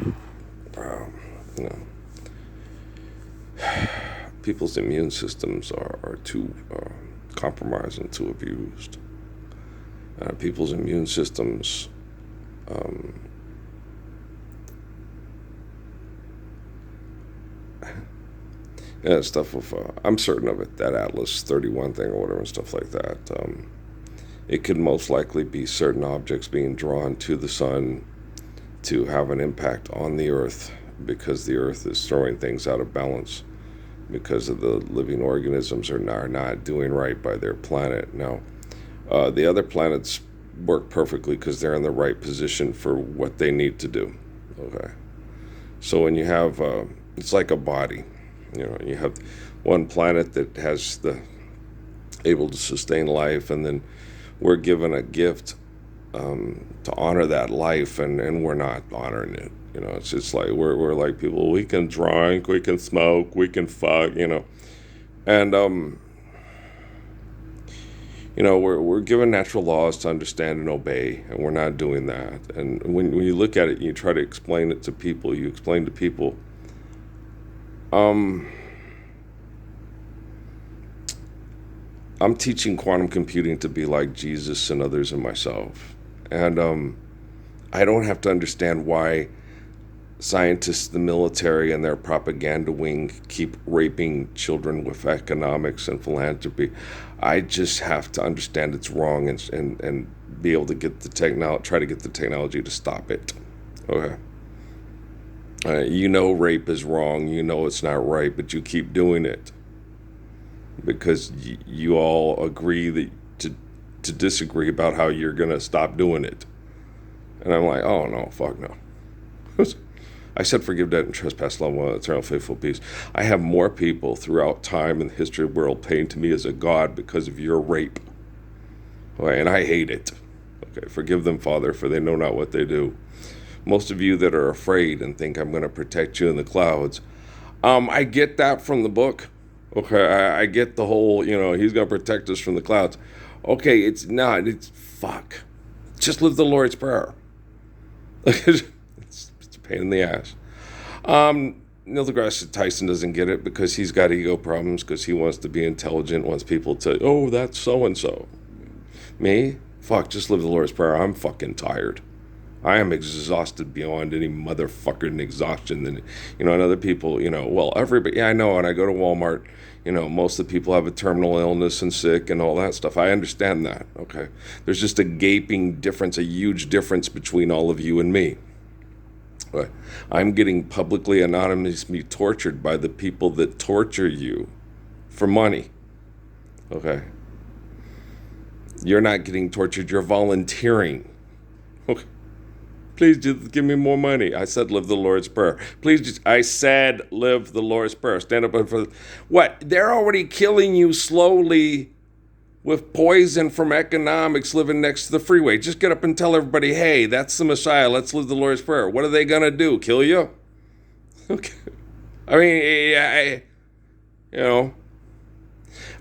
You know, people's immune systems are too compromised and too abused. People's immune systems um, yeah, stuff with, I'm certain of it, that Atlas 31 thing or whatever and stuff like that. It could most likely be certain objects being drawn to the sun to have an impact on the earth because the earth is throwing things out of balance because of the living organisms are not doing right by their planet. Now, the other planets work perfectly because they're in the right position for what they need to do. Okay. So when you have, it's like a body, you have one planet that has the able to sustain life, and then we're given a gift to honor that life, and we're not honoring it. It's just like we're like people. We can drink, we can smoke, we can fuck. And we're given natural laws to understand and obey, and we're not doing that. And when you look at it, you try to explain it to people. You explain to people. I'm teaching quantum computing to be like Jesus and others and myself, and I don't have to understand why scientists, the military, and their propaganda wing keep raping children with economics and philanthropy. I just have to understand it's wrong and be able to get try to get the technology to stop it. Okay. Rape is wrong. It's not right, but you keep doing it because you all agree that to disagree about how you're gonna stop doing it. And I'm like, oh no, fuck no. I said, forgive debt and trespass, love one, eternal faithful peace. I have more people throughout time in the history of the world paying to me as a God because of your rape. Okay, and I hate it. Okay, forgive them, Father, for they know not what they do. Most of you that are afraid and think I'm going to protect you in the clouds, I get that from the book. Okay, I get the whole, he's going to protect us from the clouds. Okay, it's not. It's fuck. Just live the Lord's Prayer. It's a pain in the ass. Neil deGrasse Tyson doesn't get it because he's got ego problems because he wants to be intelligent, wants people to, oh, that's so-and-so. Me? Fuck, just live the Lord's Prayer. I'm fucking tired. I am exhausted beyond any motherfucking exhaustion. And other people, well, everybody, yeah, I know. And I go to Walmart, most of the people have a terminal illness and sick and all that stuff. I understand that. Okay. There's just a gaping difference, a huge difference between all of you and me. But I'm getting publicly anonymously tortured by the people that torture you for money. Okay. You're not getting tortured. You're volunteering. Okay. Please just give me more money. I said, live the Lord's Prayer. I said, live the Lord's Prayer. Stand up for what? They're already killing you slowly with poison from economics living next to the freeway. Just get up and tell everybody, hey, that's the Messiah. Let's live the Lord's Prayer. What are they going to do? Kill you? Okay. I mean,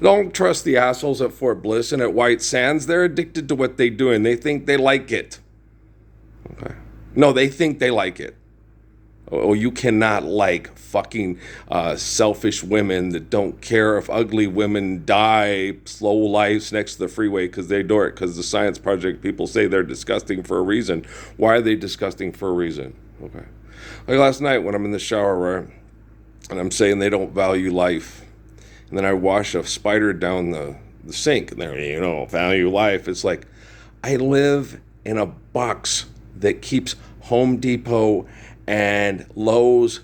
don't trust the assholes at Fort Bliss and at White Sands. They're addicted to what they do and they think they like it. Okay. No, they think they like it. Oh, you cannot like fucking selfish women that don't care if ugly women die slow lives next to the freeway because they adore it, because the science project people say they're disgusting for a reason. Why are they disgusting for a reason? Okay. Like last night when I'm in the shower, right, and I'm saying they don't value life, and then I wash a spider down the sink, and they're, value life. It's like, I live in a box that keeps Home Depot and Lowe's,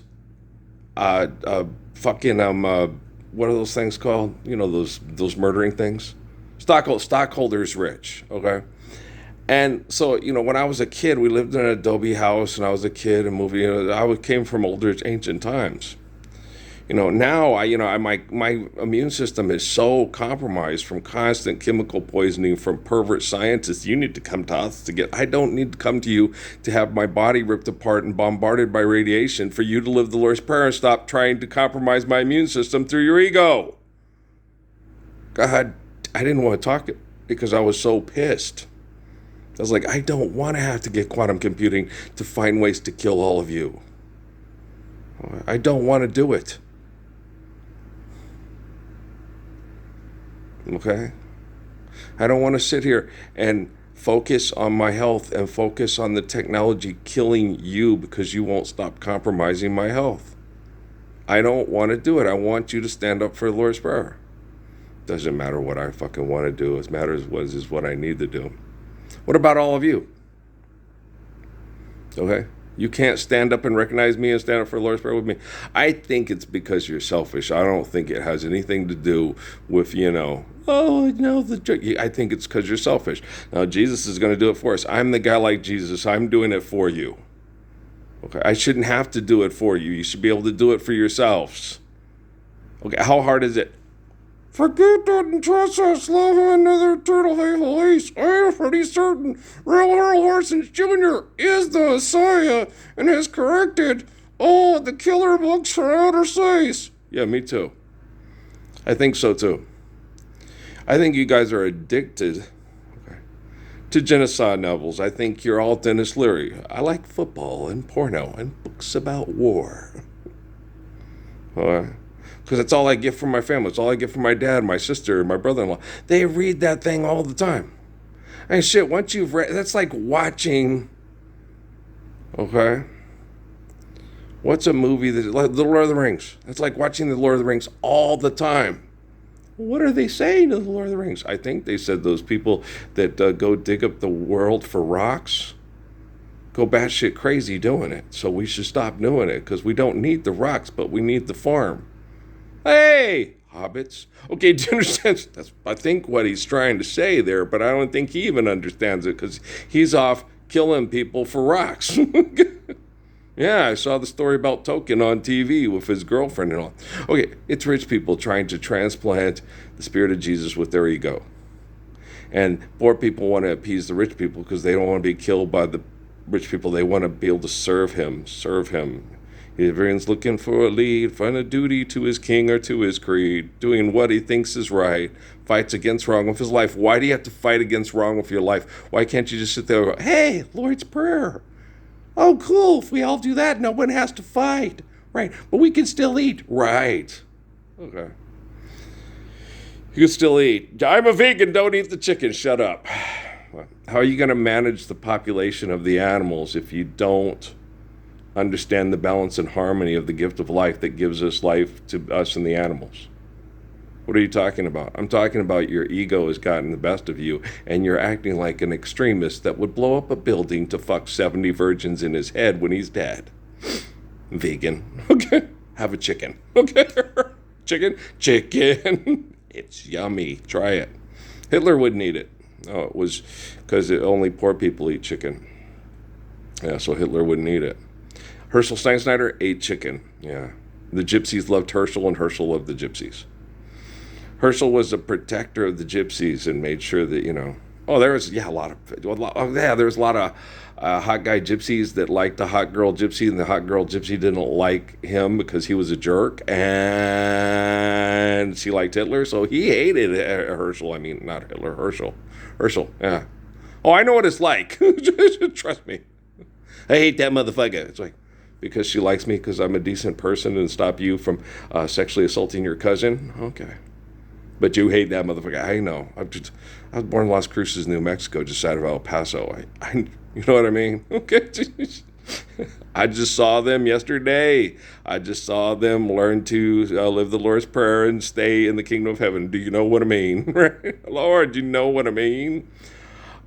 fucking what are those things called? Those murdering things. Stockholders rich. Okay, and so when I was a kid, we lived in an adobe house, and I was a kid and moving. I came from older ancient times. Now my immune system is so compromised from constant chemical poisoning from pervert scientists. You need to come to us I don't need to come to you to have my body ripped apart and bombarded by radiation for you to live the Lord's Prayer and stop trying to compromise my immune system through your ego. God, I didn't want to talk it because I was so pissed. I was like, I don't want to have to get quantum computing to find ways to kill all of you. I don't want to do it. Okay? I don't want to sit here and focus on my health and focus on the technology killing you because you won't stop compromising my health. I don't want to do it. I want you to stand up for the Lord's Prayer. Doesn't matter what I fucking want to do. It matters what I need to do. What about all of you? Okay? You can't stand up and recognize me and stand up for the Lord's Prayer with me. I think it's because you're selfish. I don't think it has anything to do with, I think it's because you're selfish. Now, Jesus is going to do it for us. I'm the guy like Jesus. I'm doing it for you. Okay? I shouldn't have to do it for you. You should be able to do it for yourselves. Okay, how hard is it? Forget that and trust us, love another turtle hateful ace. I am pretty certain Real Earl Horsens Jr. is the Messiah and has corrected all the killer books for outer space. Yeah, me too. I think so too. I think you guys are addicted to genocide novels. I think you're all Dennis Leary. I like football and porno and books about war. Because that's all I get from my family. It's all I get from my dad, my sister, my brother-in-law. They read that thing all the time. And shit, once you've read, that's like watching, okay? What's a movie like The Lord of the Rings? It's like watching The Lord of the Rings all the time. What are they saying to The Lord of the Rings? I think they said those people that go dig up the world for rocks go batshit crazy doing it. So we should stop doing it because we don't need the rocks, but we need the farm. Hey, hobbits. Okay, do you understand? That's, I think, what he's trying to say there, but I don't think he even understands it because he's off killing people for rocks. Yeah, I saw the story about Tolkien on TV with his girlfriend and all. Okay, it's rich people trying to transplant the spirit of Jesus with their ego. And poor people want to appease the rich people because they don't want to be killed by the rich people. They want to be able to serve him. Everyone's looking for a lead, find a duty to his king or to his creed, doing what he thinks is right, fights against wrong with his life. Why do you have to fight against wrong with your life? Why can't you just sit there and go, hey, Lord's Prayer. Oh, cool. If we all do that, no one has to fight. Right. But we can still eat. Right. Okay. You can still eat. I'm a vegan. Don't eat the chicken. Shut up. How are you going to manage the population of the animals if you don't understand the balance and harmony of the gift of life that gives us life to us and the animals? What are you talking about? I'm talking about your ego has gotten the best of you and you're acting like an extremist that would blow up a building to fuck 70 virgins in his head when he's dead. Vegan. Okay. Have a chicken. Okay. Chicken. It's yummy. Try it. Hitler wouldn't eat it. Oh, it was because only poor people eat chicken. Yeah, so Hitler wouldn't eat it. Herschel Steinschneider ate chicken. Yeah. The gypsies loved Herschel and Herschel loved the gypsies. Herschel was a protector of the gypsies and made sure that, there was a lot of hot guy gypsies that liked the hot girl gypsy, and the hot girl gypsy didn't like him because he was a jerk, and she liked Hitler, so he hated Herschel. I mean, not Hitler, Herschel. Herschel, yeah. Oh, I know what it's like. Trust me. I hate that motherfucker. It's like, because she likes me because I'm a decent person and stop you from sexually assaulting your cousin? Okay. But you hate that motherfucker. I know. I was born in Las Cruces, New Mexico, just outside of El Paso. You know what I mean? Okay. I just saw them yesterday. I just saw them learn to live the Lord's Prayer and stay in the kingdom of heaven. Do you know what I mean? Lord, do you know what I mean?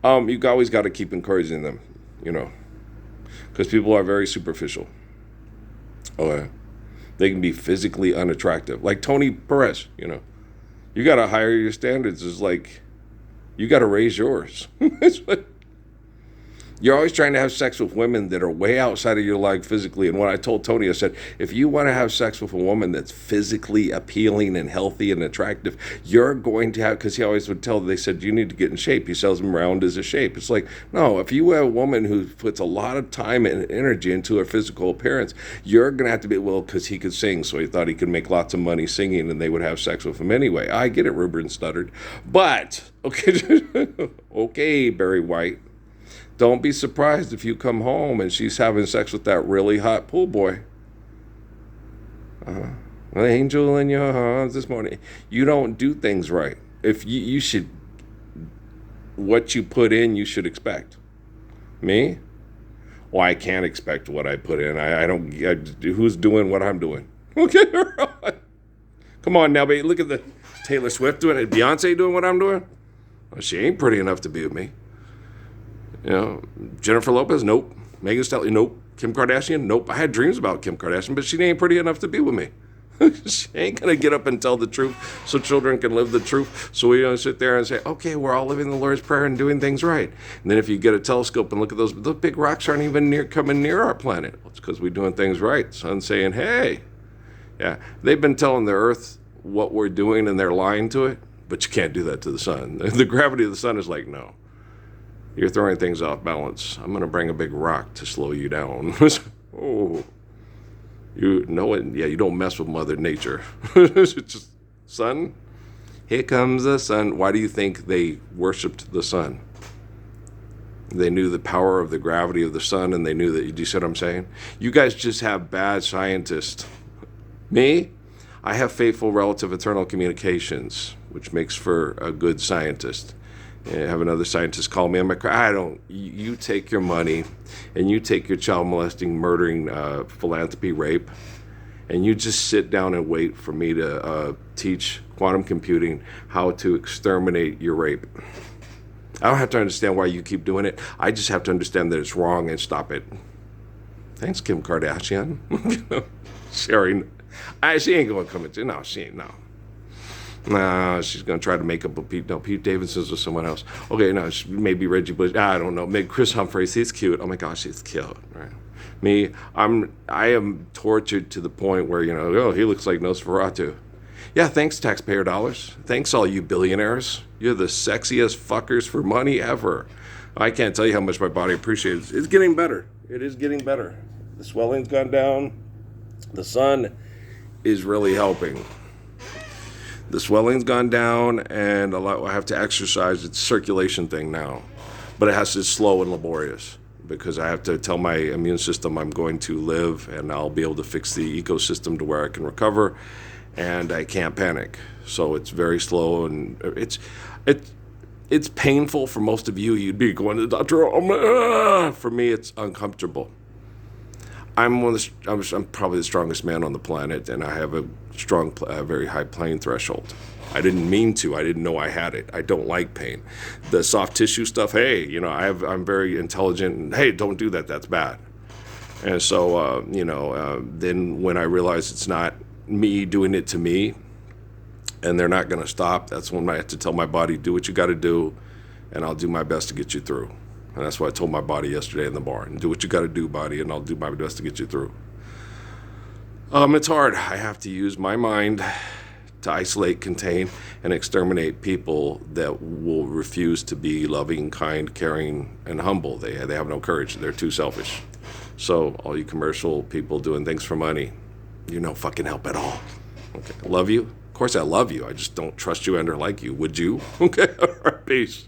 You always got to keep encouraging them, because people are very superficial. Okay. They can be physically unattractive. Like Tony Perez, You got to higher your standards. It's like, you got to raise yours. You're always trying to have sex with women that are way outside of your leg physically. And when I told Tony, I said, if you want to have sex with a woman that's physically appealing and healthy and attractive, you're going to have, because he always would tell, they said, you need to get in shape. He sells them round as a shape. It's like, no, if you have a woman who puts a lot of time and energy into her physical appearance, you're going to have to be, because he could sing, so he thought he could make lots of money singing, and they would have sex with him anyway. I get it, Ruben stuttered. But, okay, okay, Barry White. Don't be surprised if you come home and she's having sex with that really hot pool boy. An angel in your arms this morning. You don't do things right. If you should, what you put in, you should expect. Me? Well, I can't expect what I put in. I don't. Who's doing what I'm doing? Okay, come on now, baby. Look at the Taylor Swift doing it. Beyonce doing what I'm doing. Well, she ain't pretty enough to be with me. You know, Jennifer Lopez, nope. Megan Thee Stallion, nope. Kim Kardashian, nope. I had dreams about Kim Kardashian, but she ain't pretty enough to be with me. She ain't gonna get up and tell the truth so children can live the truth. So we don't sit there and say, okay, we're all living the Lord's Prayer and doing things right. And then if you get a telescope and look at those big rocks aren't even coming near our planet. Well, it's because we're doing things right. Sun's saying, hey, yeah, they've been telling the Earth what we're doing and they're lying to it, but you can't do that to the sun. The gravity of the sun is like, no, you're throwing things off balance. I'm gonna bring a big rock to slow you down. Oh. You know it. Yeah, you don't mess with Mother Nature. It's just, sun, here comes the sun. Why do you think they worshipped the sun? They knew the power of the gravity of the sun, and they knew that. Do you see what I'm saying? You guys just have bad scientists. Me, I have faithful relative eternal communications, which makes for a good scientist. I have another scientist call me. I'm like, you take your money and you take your child molesting, murdering, philanthropy, rape, and you just sit down and wait for me to teach quantum computing how to exterminate your rape. I don't have to understand why you keep doing it. I just have to understand that it's wrong and stop it. Thanks, Kim Kardashian. Sharing. She ain't going to come into. No, she ain't. No. Nah, she's going to try to make up with Pete Davidson's or someone else. Okay, no, maybe Reggie Bush. I don't know. Maybe Chris Humphries. He's cute. Oh my gosh, he's cute. Right. Me, I am tortured to the point where, oh, he looks like Nosferatu. Yeah, thanks, taxpayer dollars. Thanks, all you billionaires. You're the sexiest fuckers for money ever. I can't tell you how much my body appreciates it. It's getting better. It is getting better. The swelling's gone down. The sun is really helping. The swelling's gone down, and I have to exercise. It's a circulation thing now. But it's slow and laborious because I have to tell my immune system I'm going to live, and I'll be able to fix the ecosystem to where I can recover, and I can't panic. So it's very slow, and it's painful for most of you. You'd be going to the doctor. For me, it's uncomfortable. I'm probably the strongest man on the planet, and I have a very high pain threshold. I didn't mean to. I didn't know I had it. I don't like pain. The soft tissue stuff, hey, I'm very intelligent, and hey, don't do that. That's bad. And so, then when I realize it's not me doing it to me, and they're not going to stop, that's when I have to tell my body, do what you got to do, and I'll do my best to get you through. And that's what I told my body yesterday in the barn. Do what you got to do, body, and I'll do my best to get you through. It's hard. I have to use my mind to isolate, contain, and exterminate people that will refuse to be loving, kind, caring, and humble. They have no courage. They're too selfish. So all you commercial people doing things for money, you're no fucking help at all. Okay, love you? Of course I love you. I just don't trust you and or like you. Would you? Okay, all right, peace.